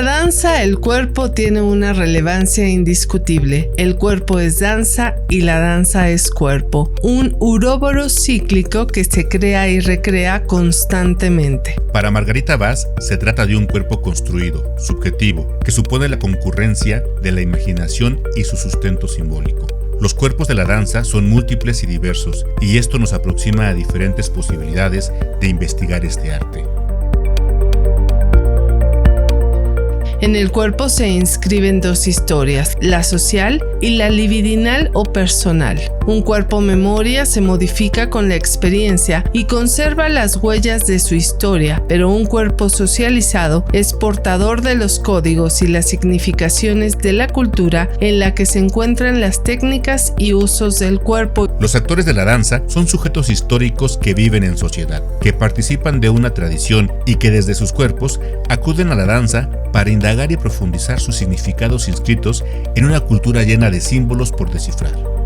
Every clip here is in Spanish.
la danza, el cuerpo tiene una relevancia indiscutible. El cuerpo es danza y la danza es cuerpo. Un uróboros cíclico que se crea y recrea constantemente. Para Margarita Vaz, se trata de un cuerpo construido, subjetivo, que supone la concurrencia de la imaginación y su sustento simbólico. Los cuerpos de la danza son múltiples y diversos, y esto nos aproxima a diferentes posibilidades de investigar este arte. En el cuerpo se inscriben dos historias, la social y la libidinal o personal. Un cuerpo memoria se modifica con la experiencia y conserva las huellas de su historia, pero un cuerpo socializado es portador de los códigos y las significaciones de la cultura en la que se encuentran las técnicas y usos del cuerpo. Los actores de la danza son sujetos históricos que viven en sociedad, que participan de una tradición y que desde sus cuerpos acuden a la danza para indagar y profundizar sus significados inscritos en una cultura llena de símbolos por descifrar.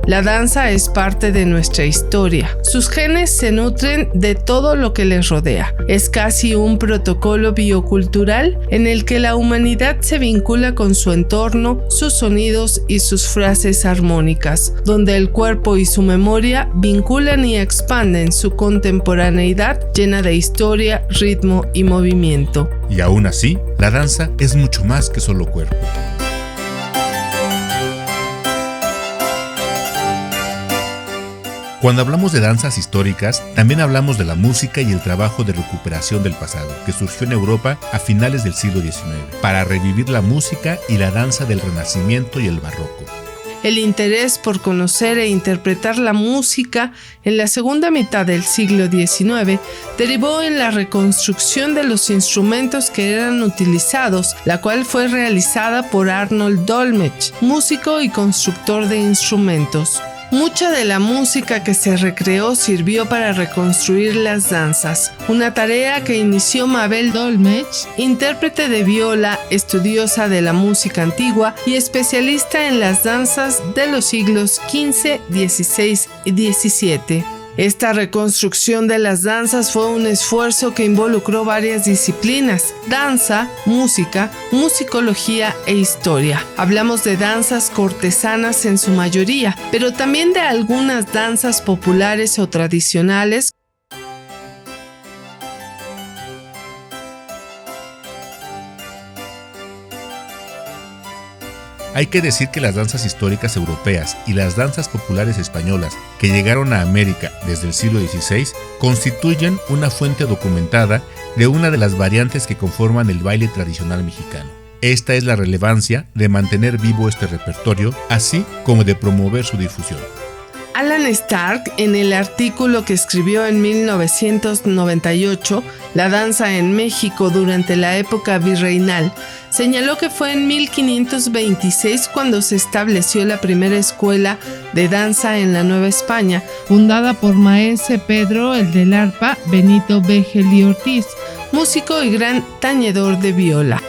La danza es parte de nuestra historia. Sus genes se nutren de todo lo que les rodea. Es casi un protocolo biocultural en el que la humanidad se vincula con su entorno, sus sonidos y sus frases armónicas, donde el cuerpo y su memoria vinculan y expanden su contemporaneidad llena de historia, ritmo y movimiento. Y aún así, la danza es mucho más que solo cuerpo. Cuando hablamos de danzas históricas, también hablamos de la música y el trabajo de recuperación del pasado, que surgió en Europa a finales del siglo XIX, para revivir la música y la danza del Renacimiento y el Barroco. El interés por conocer e interpretar la música en la segunda mitad del siglo XIX derivó en la reconstrucción de los instrumentos que eran utilizados, la cual fue realizada por Arnold Dolmetsch, músico y constructor de instrumentos. Mucha de la música que se recreó sirvió para reconstruir las danzas, una tarea que inició Mabel Dolmetsch, intérprete de viola, estudiosa de la música antigua y especialista en las danzas de los siglos XV, XVI y XVII. Esta reconstrucción de las danzas fue un esfuerzo que involucró varias disciplinas: danza, música, musicología e historia. Hablamos de danzas cortesanas en su mayoría, pero también de algunas danzas populares o tradicionales. Hay que decir que las danzas históricas europeas y las danzas populares españolas que llegaron a América desde el siglo XVI constituyen una fuente documentada de una de las variantes que conforman el baile tradicional mexicano. Esta es la relevancia de mantener vivo este repertorio, así como de promover su difusión. Alan Stark, en el artículo que escribió en 1998, La danza en México durante la época virreinal, señaló que fue en 1526 cuando se estableció la primera escuela de danza en la Nueva España, fundada por maese Pedro el del arpa Benito Begel Ortiz, músico y gran tañedor de viola.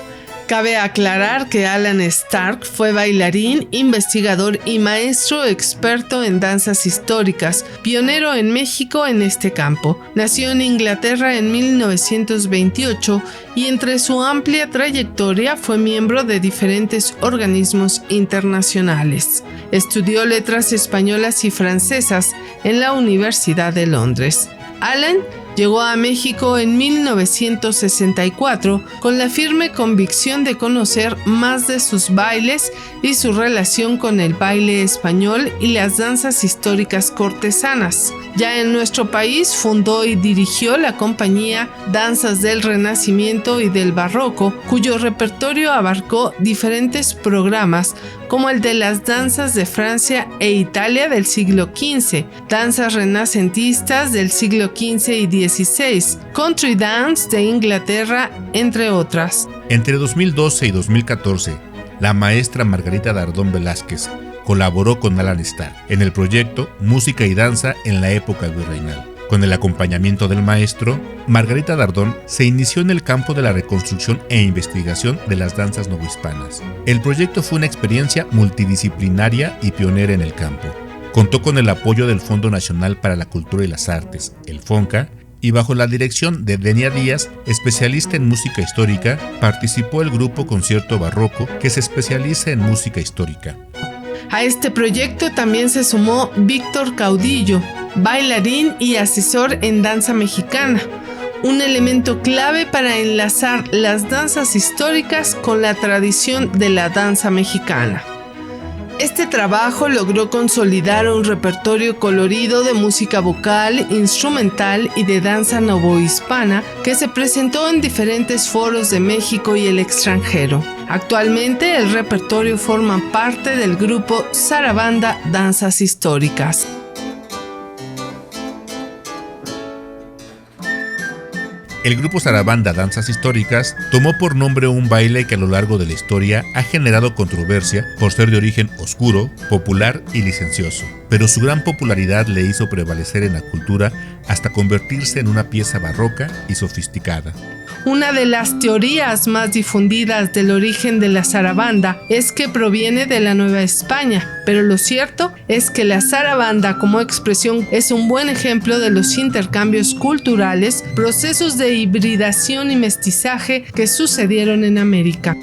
Cabe aclarar que Alan Stark fue bailarín, investigador y maestro experto en danzas históricas, pionero en México en este campo. Nació en Inglaterra en 1928 y entre su amplia trayectoria fue miembro de diferentes organismos internacionales. Estudió letras españolas y francesas en la Universidad de Londres. Alan llegó a México en 1964 con la firme convicción de conocer más de sus bailes y su relación con el baile español y las danzas históricas cortesanas. Ya en nuestro país fundó y dirigió la compañía Danzas del Renacimiento y del Barroco, cuyo repertorio abarcó diferentes programas como el de las danzas de Francia e Italia del siglo XV, danzas renacentistas del siglo XV y XVI, country dance de Inglaterra, entre otras. Entre 2012 y 2014, la maestra Margarita Dardón Velázquez colaboró con Alan Stark en el proyecto Música y Danza en la época virreinal. Con el acompañamiento del maestro, Margarita Dardón se inició en el campo de la reconstrucción e investigación de las danzas novohispanas. El proyecto fue una experiencia multidisciplinaria y pionera en el campo. Contó con el apoyo del Fondo Nacional para la Cultura y las Artes, el FONCA, y bajo la dirección de Denia Díaz, especialista en música histórica, participó el grupo Concierto Barroco, que se especializa en música histórica. A este proyecto también se sumó Víctor Caudillo, bailarín y asesor en danza mexicana, un elemento clave para enlazar las danzas históricas con la tradición de la danza mexicana. Este trabajo logró consolidar un repertorio colorido de música vocal, instrumental y de danza novohispana que se presentó en diferentes foros de México y el extranjero. Actualmente el repertorio forma parte del grupo Sarabanda Danzas Históricas. El grupo Sarabanda Danzas Históricas tomó por nombre un baile que a lo largo de la historia ha generado controversia por ser de origen oscuro, popular y licencioso, pero su gran popularidad le hizo prevalecer en la cultura hasta convertirse en una pieza barroca y sofisticada. Una de las teorías más difundidas del origen de la zarabanda es que proviene de la Nueva España, pero lo cierto es que la zarabanda como expresión es un buen ejemplo de los intercambios culturales, procesos de hibridación y mestizaje que sucedieron en América.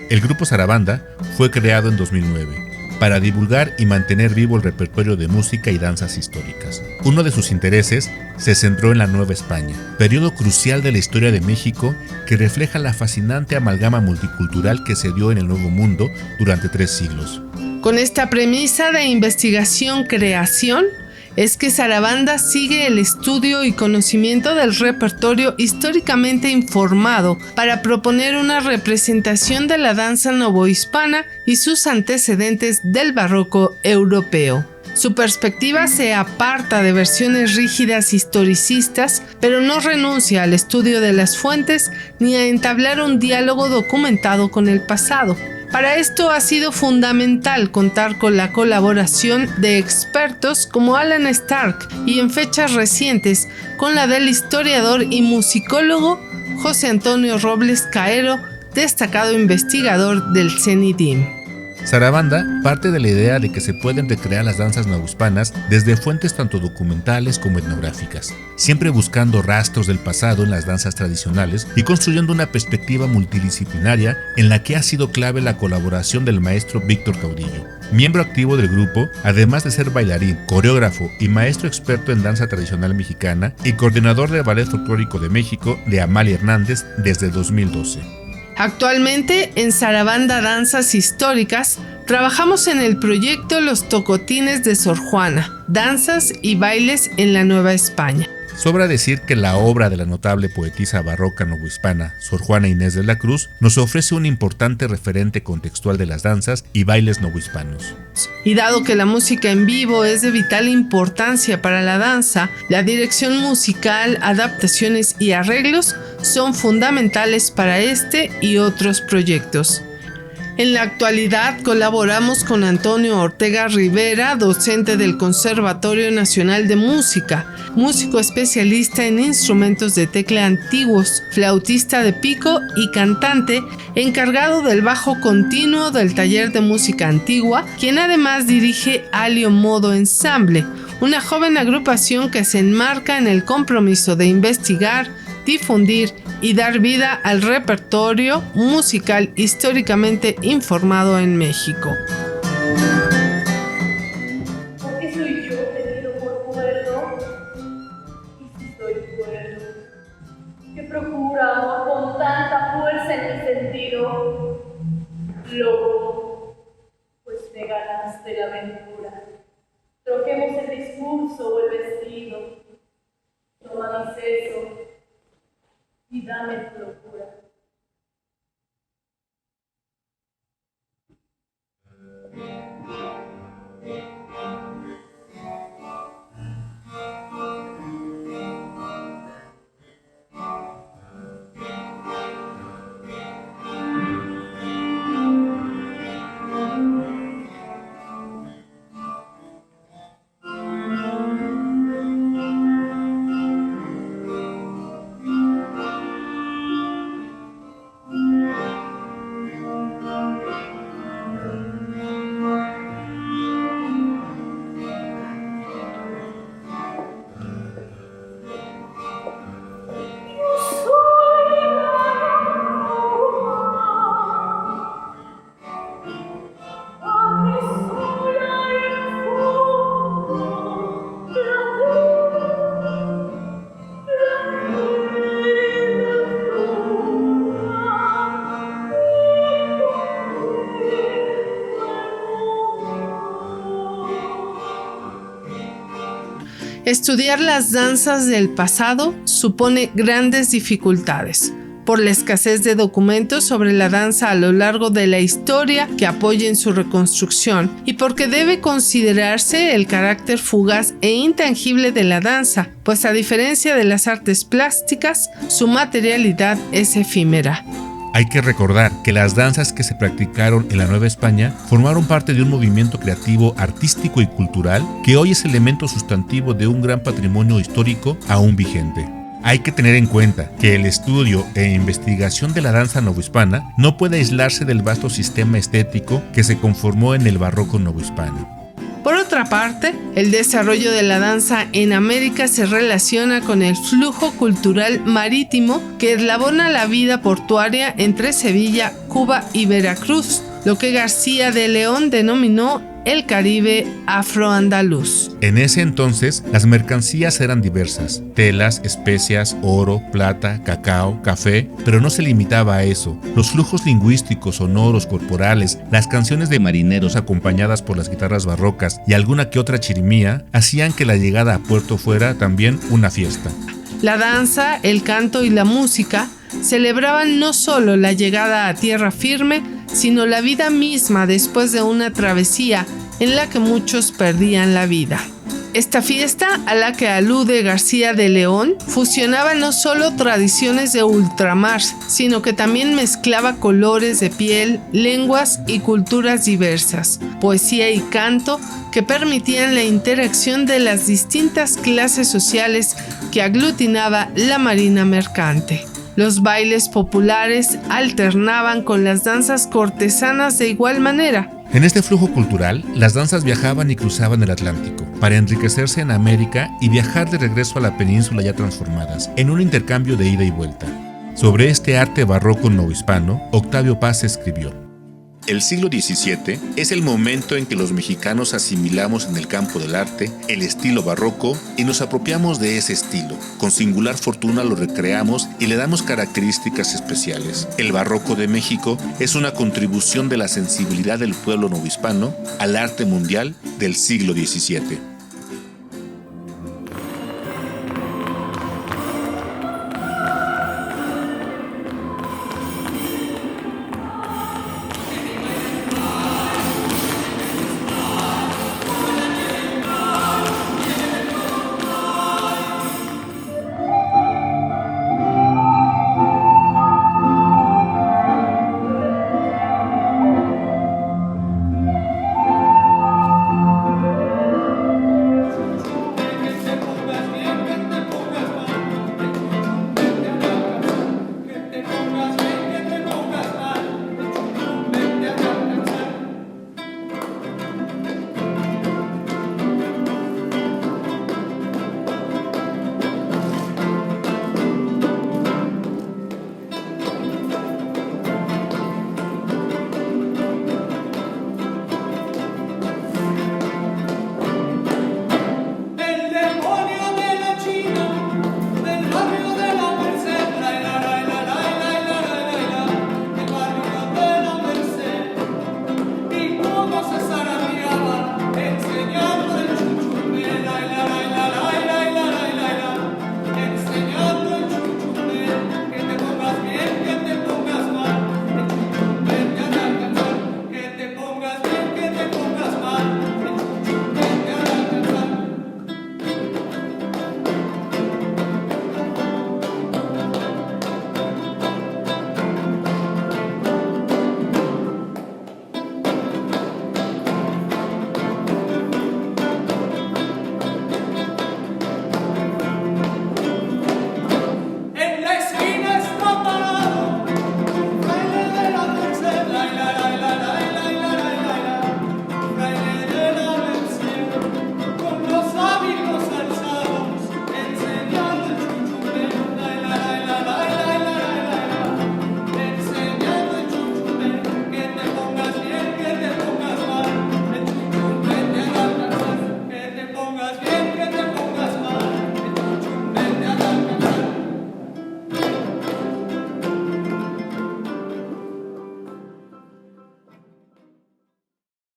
El grupo Sarabanda fue creado en 2009 para divulgar y mantener vivo el repertorio de música y danzas históricas. Uno de sus intereses se centró en la Nueva España, periodo crucial de la historia de México que refleja la fascinante amalgama multicultural que se dio en el Nuevo Mundo durante 3 siglos. Con esta premisa de investigación-creación, es que Sarabanda sigue el estudio y conocimiento del repertorio históricamente informado para proponer una representación de la danza novohispana y sus antecedentes del barroco europeo. Su perspectiva se aparta de versiones rígidas historicistas, pero no renuncia al estudio de las fuentes ni a entablar un diálogo documentado con el pasado. Para esto ha sido fundamental contar con la colaboración de expertos como Alan Stark y en fechas recientes con la del historiador y musicólogo José Antonio Robles Caero, destacado investigador del CENIDIM. Sarabanda parte de la idea de que se pueden recrear las danzas novohispanas desde fuentes tanto documentales como etnográficas, siempre buscando rastros del pasado en las danzas tradicionales y construyendo una perspectiva multidisciplinaria en la que ha sido clave la colaboración del maestro Víctor Caudillo, miembro activo del grupo, además de ser bailarín, coreógrafo y maestro experto en danza tradicional mexicana y coordinador del Ballet Folclórico de México de Amalia Hernández desde 2012. Actualmente en Sarabanda Danzas Históricas trabajamos en el proyecto Los Tocotines de Sor Juana, danzas y bailes en la Nueva España. Sobra decir que la obra de la notable poetisa barroca novohispana Sor Juana Inés de la Cruz nos ofrece un importante referente contextual de las danzas y bailes novohispanos. Y dado que la música en vivo es de vital importancia para la danza, la dirección musical, adaptaciones y arreglos son fundamentales para este y otros proyectos. En la actualidad colaboramos con Antonio Ortega Rivera, docente del Conservatorio Nacional de Música, músico especialista en instrumentos de tecla antiguos, flautista de pico y cantante, encargado del bajo continuo del taller de música antigua, quien además dirige Alio Modo Ensamble, una joven agrupación que se enmarca en el compromiso de investigar, difundir y dar vida al repertorio musical históricamente informado en México. ¿Por qué soy yo tenido por cuerdo? Y si soy cuerdo, ¿qué procura amor con tanta fuerza en mi sentido? Loco, pues me ganaste la aventura. Troquemos el discurso o el vestido. Toma mi seso y dame tu locura. Estudiar las danzas del pasado supone grandes dificultades, por la escasez de documentos sobre la danza a lo largo de la historia que apoyen su reconstrucción y porque debe considerarse el carácter fugaz e intangible de la danza, pues a diferencia de las artes plásticas, su materialidad es efímera. Hay que recordar que las danzas que se practicaron en la Nueva España formaron parte de un movimiento creativo, artístico y cultural que hoy es elemento sustantivo de un gran patrimonio histórico aún vigente. Hay que tener en cuenta que el estudio e investigación de la danza novohispana no puede aislarse del vasto sistema estético que se conformó en el barroco novohispano. Por otra parte, el desarrollo de la danza en América se relaciona con el flujo cultural marítimo que eslabona la vida portuaria entre Sevilla, Cuba y Veracruz, lo que García de León denominó el Caribe afroandaluz. En ese entonces, las mercancías eran diversas: telas, especias, oro, plata, cacao, café, pero no se limitaba a eso. Los flujos lingüísticos, sonoros, corporales, las canciones de marineros acompañadas por las guitarras barrocas y alguna que otra chirimía hacían que la llegada a Puerto fuera también una fiesta. La danza, el canto y la música celebraban no solo la llegada a tierra firme, sino la vida misma después de una travesía en la que muchos perdían la vida. Esta fiesta, a la que alude García de León, fusionaba no solo tradiciones de ultramar, sino que también mezclaba colores de piel, lenguas y culturas diversas, poesía y canto que permitían la interacción de las distintas clases sociales que aglutinaba la marina mercante. Los bailes populares alternaban con las danzas cortesanas de igual manera. En este flujo cultural, las danzas viajaban y cruzaban el Atlántico para enriquecerse en América y viajar de regreso a la península ya transformadas, en un intercambio de ida y vuelta. Sobre este arte barroco novohispano, Octavio Paz escribió: El siglo XVII es el momento en que los mexicanos asimilamos en el campo del arte el estilo barroco y nos apropiamos de ese estilo. Con singular fortuna lo recreamos y le damos características especiales. El barroco de México es una contribución de la sensibilidad del pueblo novohispano al arte mundial del siglo XVII.